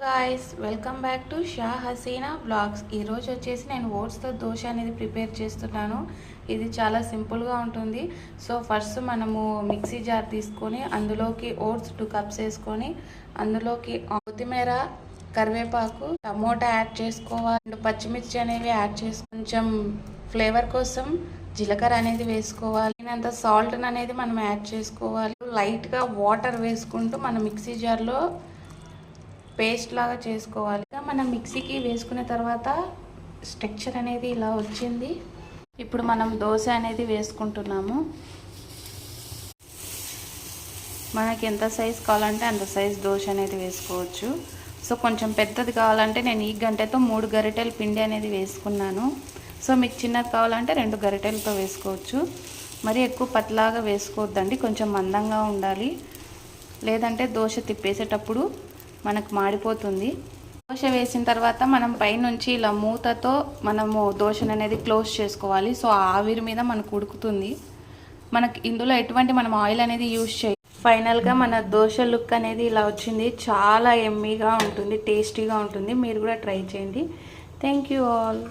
Guys, welcome back to Shah Haseena vlogs. ఈరోజు వచ్చేసి నేను ఓట్స్తో దోశ అనేది ప్రిపేర్ చేస్తున్నాను. ఇది చాలా సింపుల్గా ఉంటుంది. సో ఫస్ట్ మనము మిక్సీ జార్ తీసుకొని అందులోకి ఓట్స్ 2 కప్స్ వేసుకొని అందులోకి కొత్తిమీర, కరివేపాకు, టమోటా యాడ్ చేసుకోవాలి. పచ్చిమిర్చి అనేవి యాడ్ చేసి కొంచెం ఫ్లేవర్ కోసం జీలకర్ర అనేది వేసుకోవాలి. అంత సాల్ట్ అనేది మనం యాడ్ చేసుకోవాలి. లైట్గా వాటర్ వేసుకుంటూ మనం మిక్సీ జార్లో పేస్ట్ లాగా చేసుకోవాలి. మనం మిక్సీకి వేసుకున్న తర్వాత స్ట్రక్చర్ అనేది ఇలా వచ్చింది. ఇప్పుడు మనం దోశ అనేది వేసుకుంటున్నాము. మనకి ఎంత సైజ్ కావాలంటే అంత సైజ్ దోశ అనేది వేసుకోవచ్చు. సో కొంచెం పెద్దది కావాలంటే నేను ఈ గంటెతో 3 గరిటెల పిండి అనేది వేసుకున్నాను. సో మీకు చిన్నది కావాలంటే 2 గరిటెలతో వేసుకోవచ్చు. మరి ఎక్కువ పతలాగా వేసుకోవద్దండి, కొంచెం మందంగా ఉండాలి. లేదంటే దోశ తిప్పేసేటప్పుడు మనకు మాడిపోతుంది. దోశ వేసిన తర్వాత మనం పైనుంచి ఇలా మూతతో మనము దోశను అనేది క్లోజ్ చేసుకోవాలి. సో ఆవిరి మీద మనకు ఉడుకుతుంది. మనకి ఇందులో ఎటువంటి మనం ఆయిల్ అనేది యూజ్ చేయాలి. ఫైనల్గా మన దోశ లుక్ అనేది ఇలా వచ్చింది. చాలా ఎమ్మీగా ఉంటుంది, టేస్టీగా ఉంటుంది. మీరు కూడా ట్రై చేయండి. Thank you all.